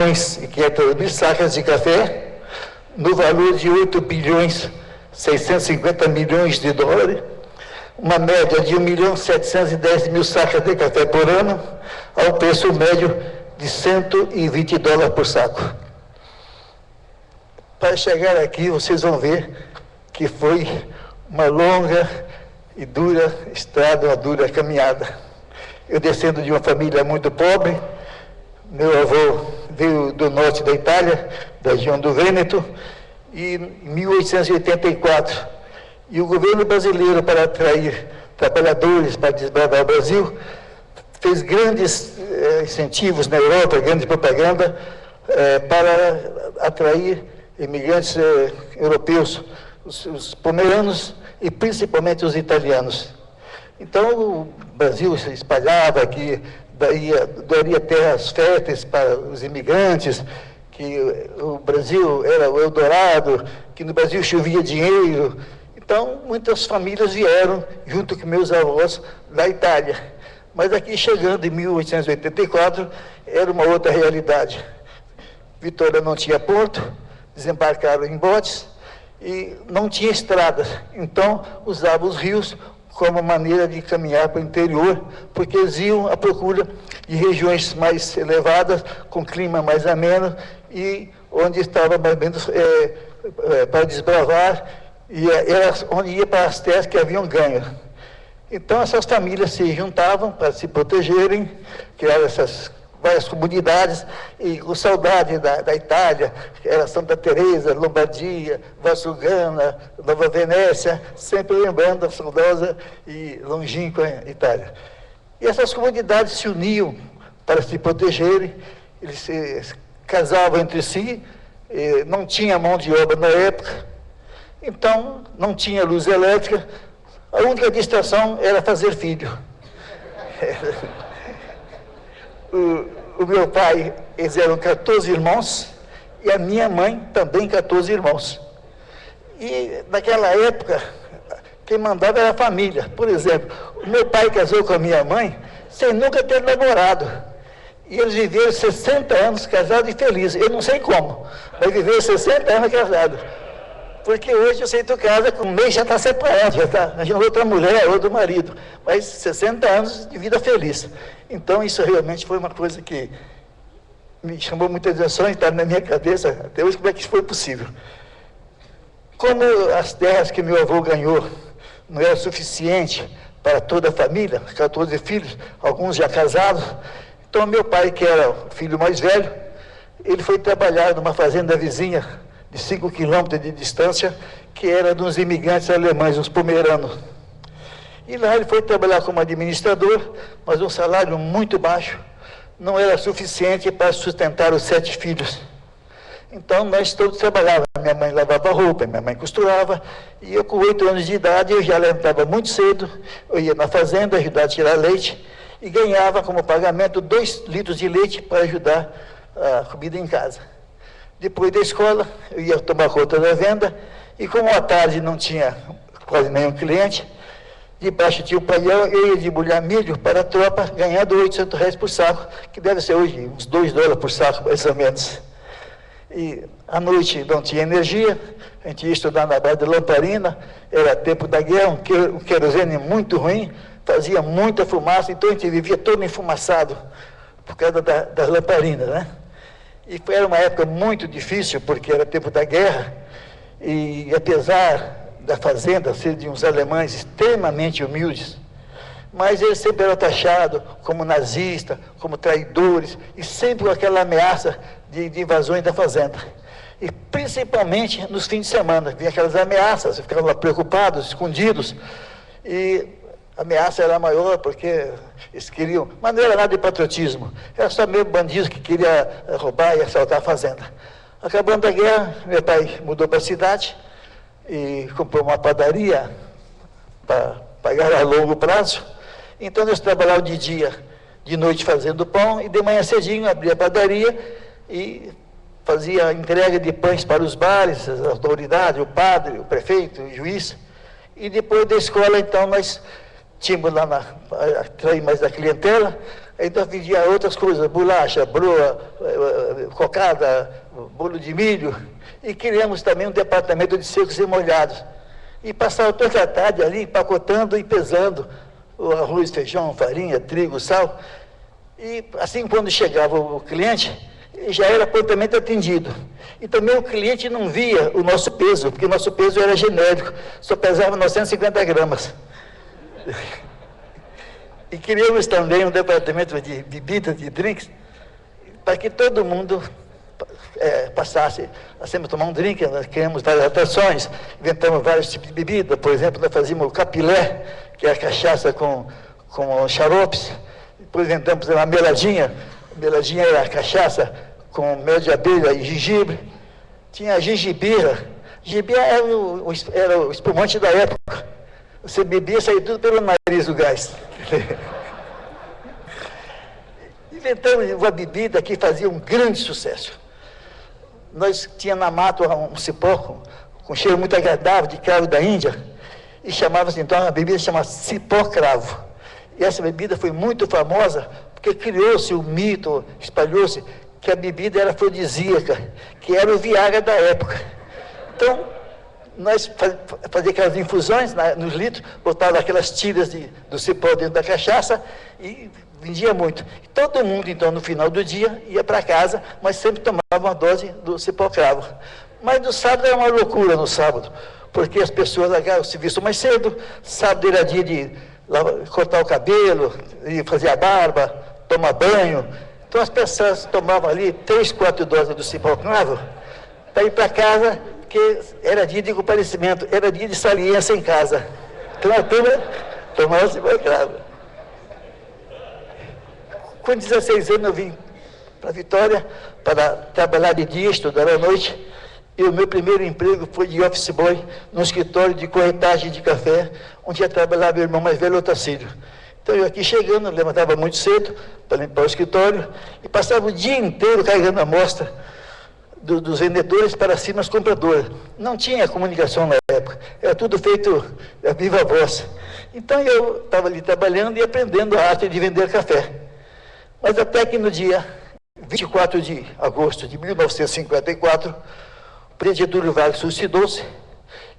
e 500 mil sacas de café, no valor de 8 bilhões 650 milhões de dólares, uma média de 1.710.000 sacas de café por ano, ao preço médio de 120 dólares por saco. Para chegar aqui, vocês vão ver que foi uma longa e dura estrada, uma dura caminhada. Eu descendo de uma família muito pobre, meu avô veio do norte da Itália, da região do Vêneto, e em 1884, e o governo brasileiro, para atrair trabalhadores para desbravar o Brasil, fez grandes incentivos na Europa, grande propaganda, para atrair imigrantes europeus, os pomeranos e principalmente os italianos. Então, o Brasil se espalhava, que daria terras férteis para os imigrantes, que o Brasil era o Eldorado, que no Brasil chovia dinheiro. Então, muitas famílias vieram, junto com meus avós, da Itália. Mas aqui, chegando em 1884, era uma outra realidade. Vitória não tinha porto, desembarcaram em botes e não tinha estradas. Então, usavam os rios como maneira de caminhar para o interior, porque eles iam à procura de regiões mais elevadas, com clima mais ameno, e onde estava mais ou menos para desbravar, e era onde ia para as terras que haviam ganho. Então, essas famílias se juntavam para se protegerem, criaram essas várias comunidades, e com saudade da Itália, era Santa Teresa, Lombardia, Valsugana, Nova Venécia, sempre lembrando a saudosa e longínqua Itália. E essas comunidades se uniam para se protegerem, eles se casavam entre si, não tinha mão de obra na época, então não tinha luz elétrica, a única distração era fazer filho. O meu pai, eles eram 14 irmãos, e a minha mãe também 14 irmãos. E naquela época, quem mandava era a família. Por exemplo, o meu pai casou com a minha mãe sem nunca ter namorado. E eles viveram 60 anos casados e felizes. Eu não sei como, mas viveram 60 anos casados. Porque hoje você tu casa, com um mês já está separado, já está arranjando outra mulher, outro marido. Mas 60 anos de vida feliz. Então, isso realmente foi uma coisa que me chamou muita atenção e está na minha cabeça até hoje, como é que isso foi possível. Como as terras que meu avô ganhou não era suficiente para toda a família, 14 filhos, alguns já casados, então meu pai, que era o filho mais velho, ele foi trabalhar numa fazenda vizinha, de 5 quilômetros de distância, que era dos imigrantes alemães, os pomeranos. E lá ele foi trabalhar como administrador, mas um salário muito baixo, não era suficiente para sustentar os 7 filhos. Então, nós todos trabalhávamos. Minha mãe lavava roupa, minha mãe costurava, e eu, com 8 anos de idade, eu já levantava muito cedo, eu ia na fazenda ajudar a tirar leite, e ganhava como pagamento 2 litros de leite para ajudar a comida em casa. Depois da escola, eu ia tomar conta da venda, e como à tarde não tinha quase nenhum cliente, debaixo tinha o paião, eu ia debulhar milho para a tropa, ganhando R$800 por saco, que deve ser hoje uns 2 dólares por saco, mais ou menos. E à noite não tinha energia, a gente ia estudar na base de lamparina, era tempo da guerra, um querosene muito ruim, fazia muita fumaça, então a gente vivia todo enfumaçado, por causa das lamparinas, né? E era uma época muito difícil, porque era tempo da guerra, e apesar da fazenda ser de uns alemães extremamente humildes, mas eles sempre eram taxados como nazistas, como traidores, e sempre com aquela ameaça de invasões da fazenda. E principalmente nos fins de semana, vinha aquelas ameaças, ficavam lá preocupados, escondidos, e a ameaça era maior porque eles queriam, mas não era nada de patriotismo, era só mesmo bandidos que queriam roubar e assaltar a fazenda. Acabando a guerra, meu pai mudou para a cidade e comprou uma padaria para pagar a longo prazo. Então nós trabalhávamos de dia, de noite fazendo pão, e de manhã cedinho abria a padaria e fazia a entrega de pães para os bares, as autoridades, o padre, o prefeito, o juiz. E depois da escola, então, nós tínhamos lá, para atrair mais da clientela, Aí nós vendia outras coisas, bolacha, broa, cocada, bolo de milho, e criamos também um departamento de secos e molhados. E passava toda a tarde ali, empacotando e pesando o arroz, feijão, farinha, trigo, sal. E assim, quando chegava o cliente, já era prontamente atendido. E também o cliente não via o nosso peso, porque o nosso peso era genérico, só pesava 950 gramas. E criamos também um departamento de bebidas, de drinks, para que todo mundo passasse a sempre tomar um drink. Nós criamos várias atrações, inventamos vários tipos de bebida. Por exemplo, nós fazíamos o capilé, que é a cachaça com xaropes. Depois inventamos uma meladinha. A meladinha era a cachaça com mel de abelha e gengibre. Tinha a gengibira. Gengibira era o espumante da época. Você bebia e saía tudo pelo nariz do gás. Inventamos uma bebida que fazia um grande sucesso. Nós tínhamos na mata um cipó com cheiro muito agradável de cravo da Índia, e chamava-se então, a bebida chamava cipó cravo. E essa bebida foi muito famosa, porque criou-se o mito, espalhou-se, que a bebida era afrodisíaca, que era o Viagra da época. Então, nós fazíamos aquelas infusões nos litros, botava aquelas tiras do cipó dentro da cachaça e vendia muito. E todo mundo, então, no final do dia, ia para casa, mas sempre tomava uma dose do cipó cravo. Mas no sábado era uma loucura no sábado, porque as pessoas largavam o serviço mais cedo, sábado era dia de cortar o cabelo, e fazer a barba, tomar banho. Então as pessoas tomavam ali 3, 4 doses do cipó cravo para ir para casa, porque era dia de comparecimento, era dia de saliência em casa. Então a turma tomava cipó cravo. Com 16 anos eu vim para Vitória para trabalhar de dia, estudar à noite, e o meu primeiro emprego foi de office boy no escritório de corretagem de café, onde ia trabalhar meu irmão mais velho, Otacílio. Então eu aqui chegando, levantava muito cedo para limpar o escritório e passava o dia inteiro carregando a amostra dos vendedores para cima as compradoras. Não tinha comunicação na época, era tudo feito a viva voz. Então eu estava ali trabalhando e aprendendo a arte de vender café. Mas até que no dia 24 de agosto de 1954, o presidente Getúlio Vargas suicidou-se,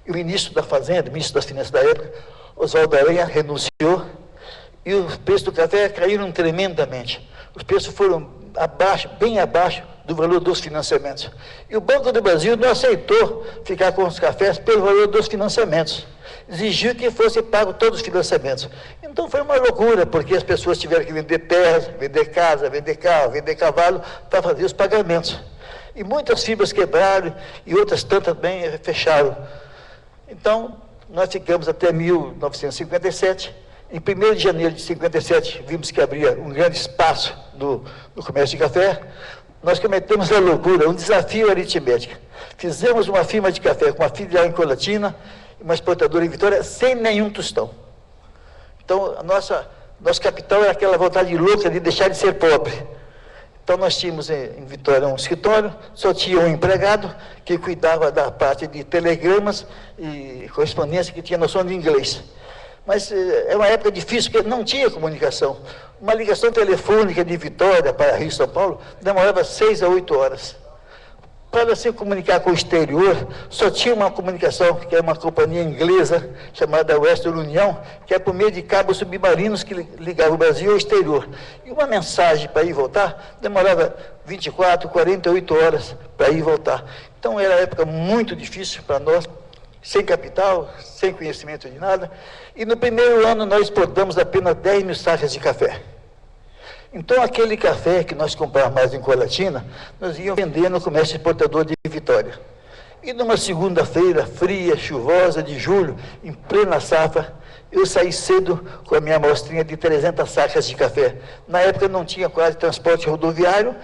e o ministro da Fazenda, o ministro das Finanças da época, Oswaldo Aranha, renunciou, e os preços do café caíram tremendamente. Os preços foram abaixo, bem abaixo do valor dos financiamentos. E o Banco do Brasil não aceitou ficar com os cafés pelo valor dos financiamentos. Exigiu que fosse pago todos os financiamentos. Então foi uma loucura, porque as pessoas tiveram que vender terras, vender casa, vender carro, vender cavalo para fazer os pagamentos. E muitas fibras quebraram e outras tantas bem fecharam. Então, nós ficamos até 1957. Em 1º de janeiro de 57, vimos que abria um grande espaço no comércio de café. Nós cometemos a loucura, um desafio aritmético. Fizemos uma firma de café com uma filial em Colatina, uma exportadora em Vitória, sem nenhum tostão. Então, nosso capital era aquela vontade louca de deixar de ser pobre. Então, nós tínhamos em Vitória um escritório, só tinha um empregado que cuidava da parte de telegramas e correspondência, que tinha noção de inglês. Mas é uma época difícil, porque não tinha comunicação. Uma ligação telefônica de Vitória para Rio e São Paulo demorava 6 a 8 horas. Para se comunicar com o exterior, só tinha uma comunicação, que era uma companhia inglesa, chamada Western Union, que é por meio de cabos submarinos que ligavam o Brasil ao exterior. E uma mensagem para ir e voltar demorava 24, 48 horas para ir e voltar. Então era uma época muito difícil para nós, sem capital, sem conhecimento de nada. E no primeiro ano nós exportamos apenas 10 mil sacas de café. Então aquele café que nós comprávamos mais em Colatina, nós íamos vender no comércio exportador de Vitória. E numa segunda-feira fria, chuvosa de julho, em plena safra, eu saí cedo com a minha amostrinha de 300 sacas de café. Na época não tinha quase transporte rodoviário,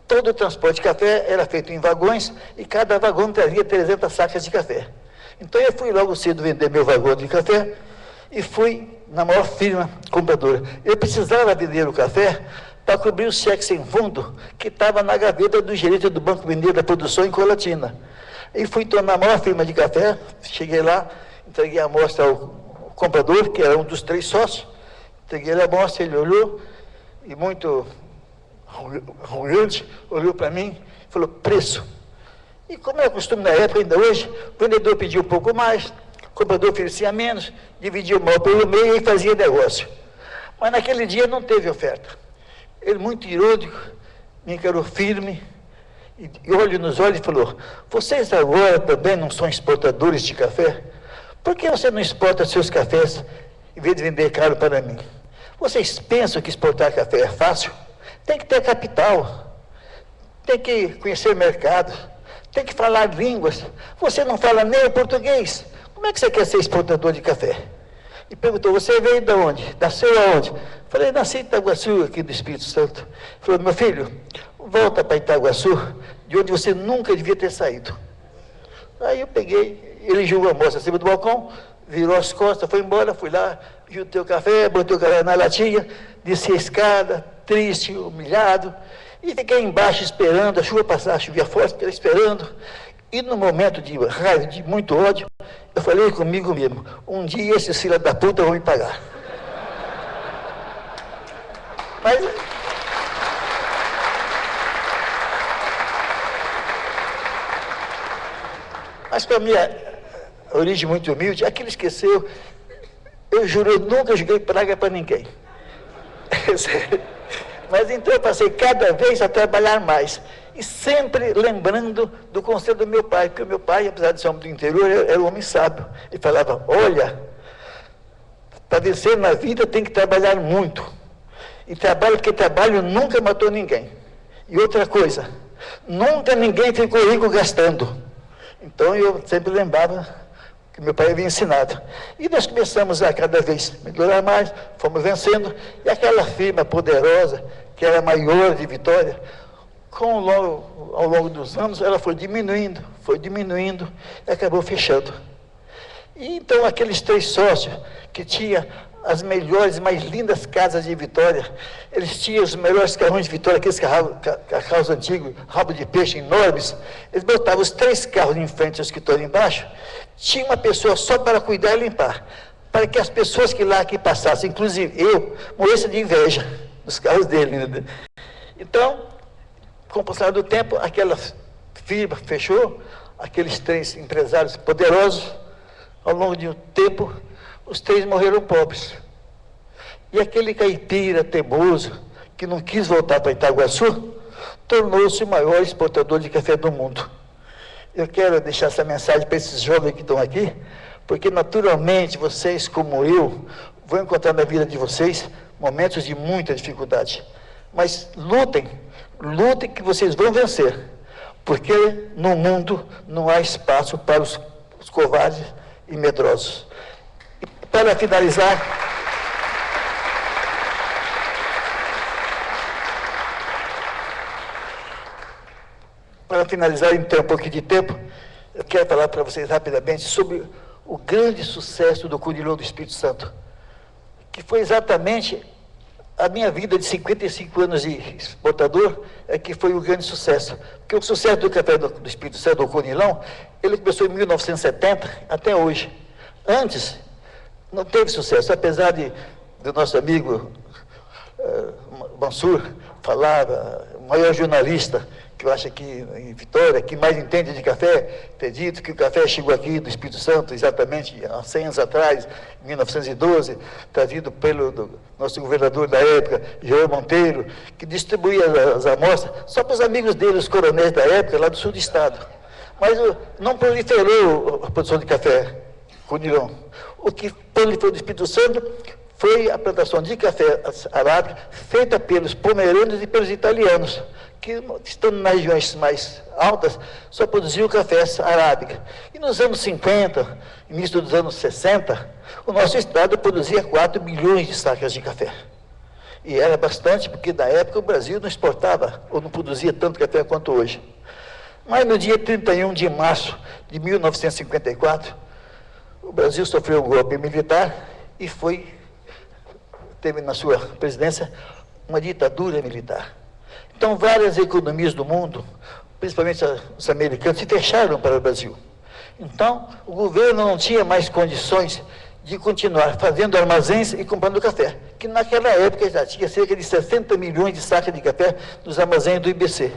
todo o transporte de café era feito em vagões e cada vagão trazia 300 sacas de café. Então eu fui logo cedo vender meu vagão de café e fui na maior firma compradora. Eu precisava vender o café para cobrir o cheque sem fundo que estava na gaveta do gerente do Banco Mineiro da Produção em Colatina. E fui então na maior firma de café, cheguei lá, entreguei a amostra ao comprador, que era um dos 3 sócios, entreguei a amostra, ele olhou, e muito arrogante, olhou para mim e falou, preço. E como é o costume na época, ainda hoje, o vendedor pedia um pouco mais, o comprador oferecia menos, dividia o mal pelo meio e fazia negócio. Mas naquele dia não teve oferta. Ele, muito irônico, me encarou firme, e olho nos olhos e falou, vocês agora também não são exportadores de café? Por que você não exporta seus cafés em vez de vender caro para mim? Vocês pensam que exportar café é fácil? Tem que ter capital, tem que conhecer o mercado, tem que falar línguas. Você não fala nem o português. Como é que você quer ser exportador de café? E perguntou, você veio de onde? Nasceu aonde? Falei, nasci em Itaguaçu, aqui do Espírito Santo. Falou, meu filho, volta para Itaguaçu, de onde você nunca devia ter saído. Aí eu peguei, ele jogou a moça acima do balcão, virou as costas, foi embora, fui lá, juntei o café, botei o café na latinha, desci a escada, triste, humilhado, e fiquei embaixo esperando, a chuva passar, chovia forte, fiquei esperando, e no momento de raiva, de muito ódio, eu falei comigo mesmo, um dia esses filhos da puta vão me pagar. Mas para a minha origem muito humilde, aquele esqueceu, eu juro, eu nunca joguei praga para ninguém. Mas então eu passei cada vez a trabalhar mais. E sempre lembrando do conselho do meu pai, porque o meu pai, apesar de ser homem do interior, era um homem sábio. Ele falava, olha, para vencer na vida tem que trabalhar muito. E trabalho, porque trabalho nunca matou ninguém. E outra coisa, nunca ninguém ficou rico gastando. Então eu sempre lembrava que meu pai havia ensinado. E nós começamos a cada vez melhorar mais, fomos vencendo, e aquela firma poderosa, que era a maior de Vitória, ao longo dos anos, ela foi diminuindo, e acabou fechando. E então aqueles 3 sócios, que tinham as melhores, mais lindas casas de Vitória, eles tinham os melhores carrões de Vitória, aqueles carros antigos, rabo de peixe enormes, eles botavam os 3 carros em frente ao escritório embaixo, tinha uma pessoa só para cuidar e limpar, para que as pessoas que passassem, inclusive eu, morressem de inveja dos carros dele. Né? Então, com o passar do tempo, aquela firma fechou, aqueles 3 empresários poderosos, ao longo de um tempo, os 3 morreram pobres. E aquele caipira teimoso, que não quis voltar para Itaguaçu, tornou-se o maior exportador de café do mundo. Eu quero deixar essa mensagem para esses jovens que estão aqui, porque naturalmente vocês, como eu, vão encontrar na vida de vocês momentos de muita dificuldade. Mas lutem que vocês vão vencer, porque no mundo não há espaço para os covardes e medrosos. E para finalizar, em ter um pouquinho de tempo, eu quero falar para vocês rapidamente sobre o grande sucesso do Conilon do Espírito Santo, que foi exatamente a minha vida de 55 anos de exportador, que foi o grande sucesso. Porque o sucesso do café do Espírito Santo, do Conilon, ele começou em 1970 até hoje. Antes, não teve sucesso, apesar do nosso amigo Mansur falava, o maior jornalista, que eu acho que em Vitória, que mais entende de café, ter dito que o café chegou aqui do Espírito Santo exatamente há 100 anos atrás, em 1912, trazido pelo nosso governador da época, João Monteiro, que distribuía as amostras só para os amigos dele, os coronéis da época, lá do sul do estado. Mas não proliferou a produção de café, Conilon. O que proliferou do Espírito Santo foi a plantação de café arábica feita pelos pomerâneos e pelos italianos, que, estando nas regiões mais altas, só produziam café arábica. E nos anos 50, início dos anos 60, o nosso estado produzia 4 milhões de sacas de café. E era bastante, porque na época o Brasil não exportava, ou não produzia tanto café quanto hoje. Mas no dia 31 de março de 1954, o Brasil sofreu um golpe militar e teve na sua presidência uma ditadura militar. Então, várias economias do mundo, principalmente os americanos, se fecharam para o Brasil. Então, o governo não tinha mais condições de continuar fazendo armazéns e comprando café, que naquela época já tinha cerca de 60 milhões de sacas de café nos armazéns do IBC.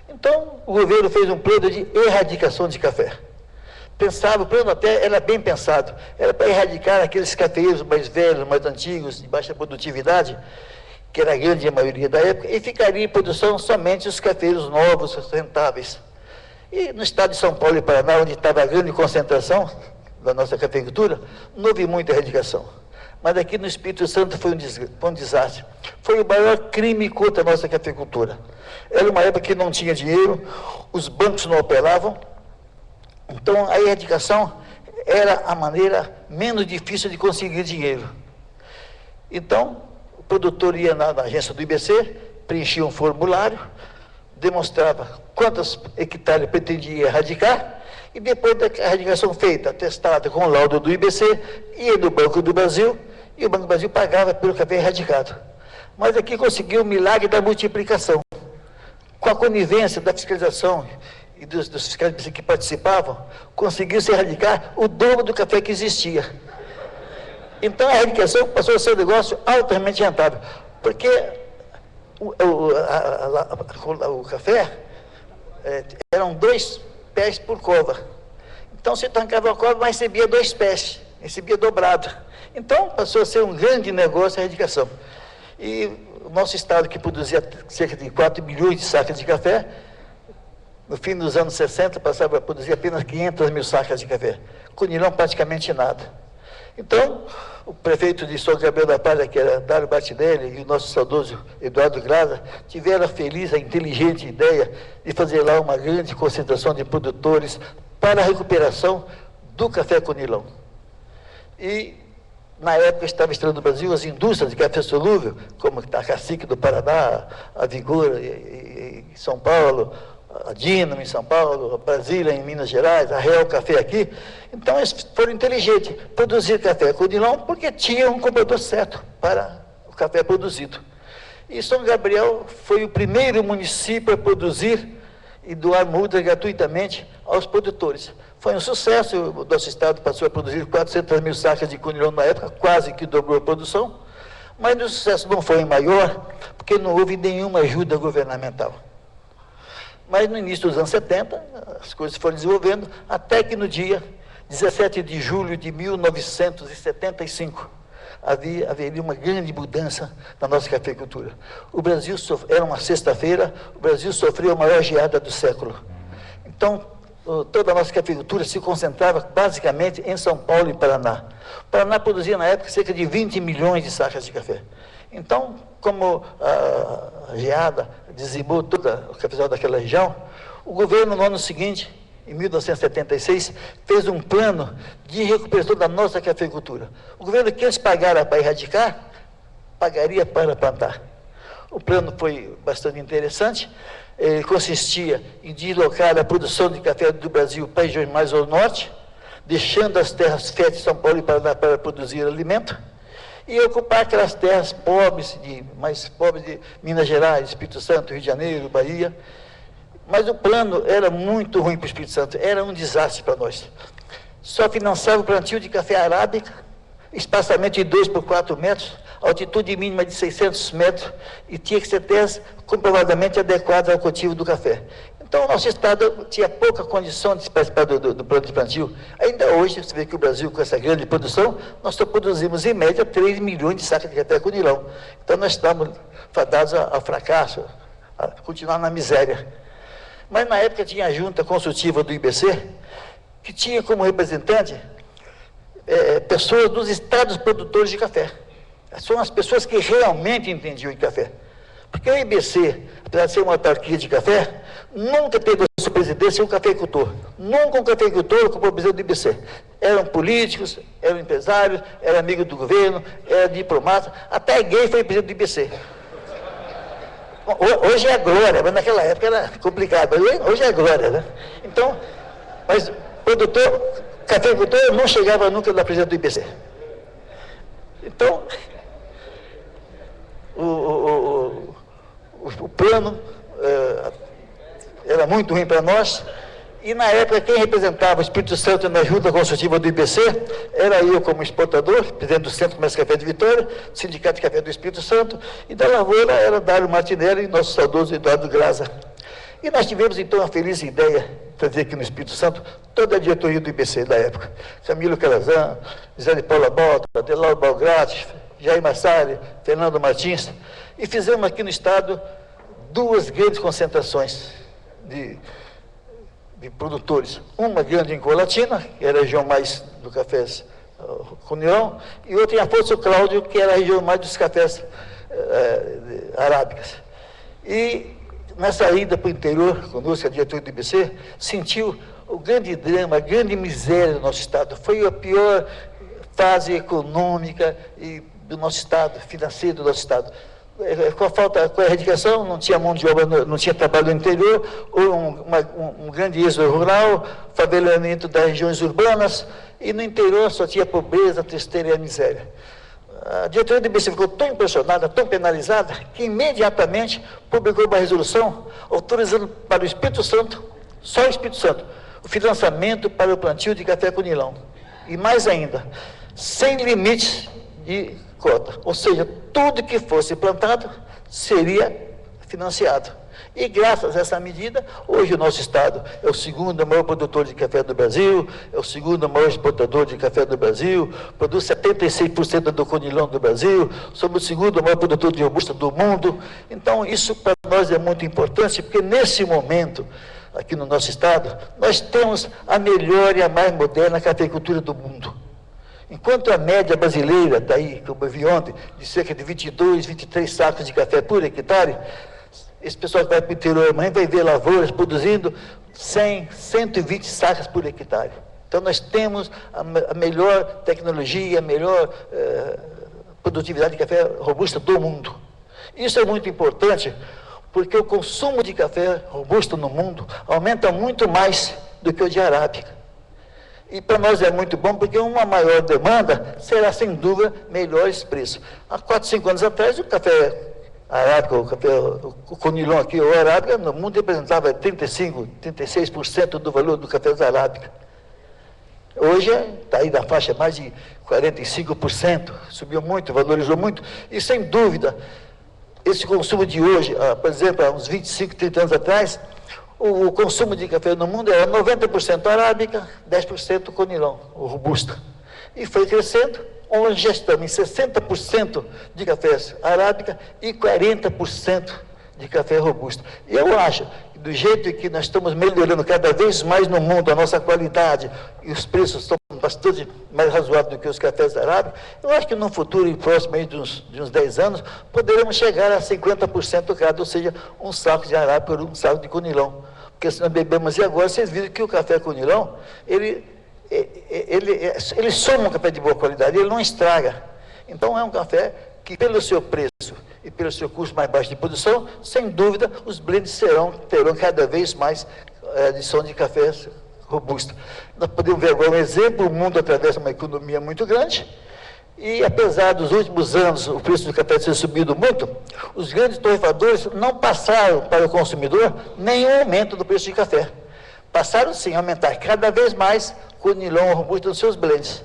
Então, o governo fez um plano de erradicação de café. Pensava, o plano até era bem pensado, era para erradicar aqueles cafeeiros mais velhos, mais antigos, de baixa produtividade, que era a grande maioria da época, e ficaria em produção somente os cafeeiros novos, rentáveis. E no estado de São Paulo e Paraná, onde estava a grande concentração da nossa cafeicultura, não houve muita erradicação. Mas aqui no Espírito Santo foi um desastre. Foi o maior crime contra a nossa cafeicultura. Era uma época que não tinha dinheiro, os bancos não operavam, então a erradicação era a maneira menos difícil de conseguir dinheiro. Então, o produtor ia na agência do IBC, preenchia um formulário, demonstrava quantos hectares pretendia erradicar, e depois da erradicação feita, atestada com o laudo do IBC, ia no Banco do Brasil, e o Banco do Brasil pagava pelo café erradicado. Mas aqui conseguiu o milagre da multiplicação. Com a conivência da fiscalização e dos fiscais que participavam, conseguiu-se erradicar o dobro do café que existia. Então a erradicação passou a ser um negócio altamente rentável, porque o café eram 2 pés por cova. Então você tancava a cova, mas recebia 2 pés, recebia dobrado. Então passou a ser um grande negócio a erradicação. E o nosso estado, que produzia cerca de 4 milhões de sacas de café, no fim dos anos 60, passava a produzir apenas 500 mil sacas de café. Conilhão praticamente nada. Então, o prefeito de São Gabriel da Palha, que era Dário Martinelli, e o nosso saudoso Eduardo Graça, tiveram a feliz, a inteligente ideia de fazer lá uma grande concentração de produtores para a recuperação do café conilhão. E, na época, estava estreando no Brasil as indústrias de café solúvel, como a Cacique do Paraná, a Vigor em São Paulo, a Dínamo em São Paulo, a Brasília em Minas Gerais, a Real Café aqui. Então eles foram inteligentes, produzir café conilhão porque tinha um comprador certo para o café produzido. E São Gabriel foi o primeiro município a produzir e doar mudas gratuitamente aos produtores. Foi um sucesso, o nosso estado passou a produzir 400 mil sacas de conilhão na época, quase que dobrou a produção, mas o sucesso não foi maior porque não houve nenhuma ajuda governamental. Mas no início dos anos 70, as coisas foram desenvolvendo, até que no dia 17 de julho de 1975, haveria uma grande mudança na nossa cafeicultura. O Brasil era uma sexta-feira, o Brasil sofreu a maior geada do século. Então, toda a nossa cafeicultura se concentrava basicamente em São Paulo e Paraná. O Paraná produzia na época cerca de 20 milhões de sacas de café. Então, como a geada dizimou todo o cafezal daquela região, o governo, no ano seguinte, em 1976, fez um plano de recuperação da nossa cafeicultura. O governo que eles pagaram para erradicar, pagaria para plantar. O plano foi bastante interessante. Ele consistia em deslocar a produção de café do Brasil para regiões mais ao norte, deixando as terras férteis de São Paulo e Paraná para produzir alimento, e ocupar aquelas terras mais pobres de Minas Gerais, Espírito Santo, Rio de Janeiro, Bahia. Mas o plano era muito ruim para o Espírito Santo, era um desastre para nós. Só financiava o plantio de café arábica, espaçamento de 2 por 4 metros, altitude mínima de 600 metros, e tinha que ser terras comprovadamente adequadas ao cultivo do café. Então, o nosso estado tinha pouca condição de participar do plano de plantio. Ainda hoje, você vê que o Brasil, com essa grande produção, nós só produzimos, em média, 3 milhões de sacas de café conilhão. Então, nós estamos fadados ao fracasso, a continuar na miséria. Mas, na época, tinha a junta consultiva do IBC, que tinha como representante pessoas dos estados produtores de café. São as pessoas que realmente entendiam de café. Porque o IBC, apesar de ser uma autarquia de café, nunca teve a sua presidência um cafeicultor. Nunca um cafeicultor ocupou o presidente do IBC. Eram políticos, eram empresários, eram amigos do governo, eram diplomatas, até gay foi presidente do IBC. Hoje é a glória, mas naquela época era complicado. Hoje é a glória, né? Então, mas cafeicultor não chegava nunca na presidência do IBC. Então, o plano era muito ruim para nós, E na época, quem representava o Espírito Santo na junta consultiva do IBC era eu como exportador, presidente do Centro Comércio Café de Vitória, Sindicato de Café do Espírito Santo, e da lavoura era Dário Martinelli e nosso saudoso Eduardo Graza. E nós tivemos então a feliz ideia de trazer aqui no Espírito Santo toda a diretoria do IBC da época. Camilo Calazan, José de Paula Bota, Adelaldo Balgrati, Jair Massari, Fernando Martins, e fizemos aqui no estado duas grandes concentrações de produtores. Uma grande em Colatina, que era a região mais do cafés Conilhão, e outra em Afonso Cláudio, que era a região mais dos cafés arábicas. E nessa ida para o interior, conosco, a diretoria do IBC, sentiu o grande drama, a grande miséria do nosso estado. Foi a pior fase econômica do nosso estado, financeira do nosso estado. Com a erradicação, não tinha mão de obra, não tinha trabalho no interior, houve um grande êxodo rural, favelamento das regiões urbanas, e no interior só tinha pobreza, tristeza e a miséria. A diretoria do IBC ficou tão impressionada, tão penalizada, que imediatamente publicou uma resolução autorizando para o Espírito Santo, só o Espírito Santo, o financiamento para o plantio de café Conilhão. E mais ainda, sem limites de cota, ou seja, tudo que fosse plantado seria financiado. E graças a essa medida, hoje o nosso estado é o segundo maior produtor de café do Brasil, é o segundo maior exportador de café do Brasil, produz 76% do conilhão do Brasil, somos o segundo maior produtor de robusta do mundo. Então isso para nós é muito importante, porque nesse momento, aqui no nosso estado, nós temos a melhor e a mais moderna cafeicultura do mundo. Enquanto a média brasileira está aí, como eu vi ontem, de cerca de 22, 23 sacos de café por hectare, esse pessoal que vai para o interior amanhã vai ver lavouras produzindo 100, 120 sacas por hectare. Então nós temos a melhor tecnologia, a melhor produtividade de café robusta do mundo. Isso é muito importante, porque o consumo de café robusto no mundo aumenta muito mais do que o de arábica. E para nós é muito bom, porque uma maior demanda será, sem dúvida, melhores preços. Há 4, 5 anos atrás, o café arábica, o conilhão aqui, o arábica, no mundo representava 35%, 36% do valor do café arábica. Hoje está aí na faixa mais de 45%, subiu muito, valorizou muito, e sem dúvida, esse consumo de hoje, por exemplo, há uns 25, 30 anos atrás, o consumo de café no mundo era 90% arábica, 10% conilhão, o robusta. E foi crescendo, hoje já estamos em 60% de cafés arábica e 40% de café robusto. E eu acho que do jeito que nós estamos melhorando cada vez mais no mundo a nossa qualidade e os preços estão bastante mais razoáveis do que os cafés arábicos, eu acho que no futuro próximo aí de uns 10 anos, poderemos chegar a 50% cada, ou seja, um saco de arábica por um saco de conilhão. Porque se nós bebemos, e agora vocês viram que o café conilhão, ele soma um café de boa qualidade, ele não estraga. Então é um café que, pelo seu preço e pelo seu custo mais baixo de produção, sem dúvida, os blends terão cada vez mais adição de cafés robusto. Nós podemos ver agora um exemplo: o mundo atravessa uma economia muito grande, e apesar dos últimos anos o preço do café ter subido muito, os grandes torrefadores não passaram para o consumidor nenhum aumento do preço de café. Passaram sim a aumentar cada vez mais conilhão robusto nos seus blends.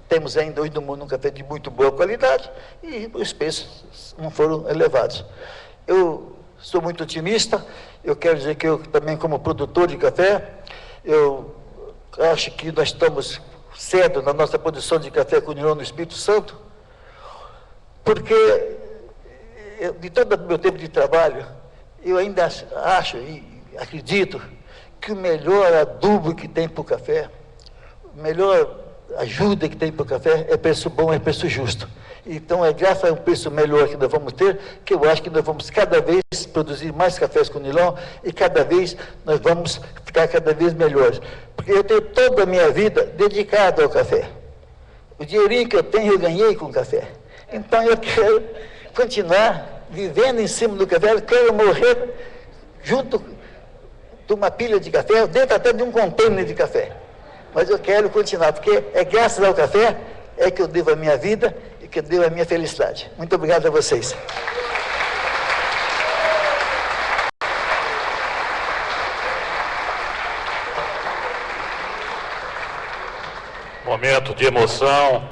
Temos ainda hoje no mundo um café de muito boa qualidade e os preços não foram elevados. Eu sou muito otimista, eu quero dizer que eu também, como produtor de café, eu acho que nós estamos cedo na nossa produção de café conilhão no Espírito Santo, porque de todo o meu tempo de trabalho, eu ainda acho e acredito que o melhor adubo que tem para o café, a melhor ajuda que tem para o café é preço bom, é preço justo. Então é graças a um preço melhor que nós vamos ter, que eu acho que nós vamos cada vez produzir mais cafés conilhão e cada vez nós vamos ficar cada vez melhores. Porque eu tenho toda a minha vida dedicada ao café. O dinheirinho que eu tenho, eu ganhei com o café. Então eu quero continuar vivendo em cima do café, eu quero morrer junto de uma pilha de café, dentro até de um container de café. Mas eu quero continuar, porque é graças ao café é que eu devo a minha vida e que eu devo a minha felicidade. Muito obrigado a vocês. momento de emoção.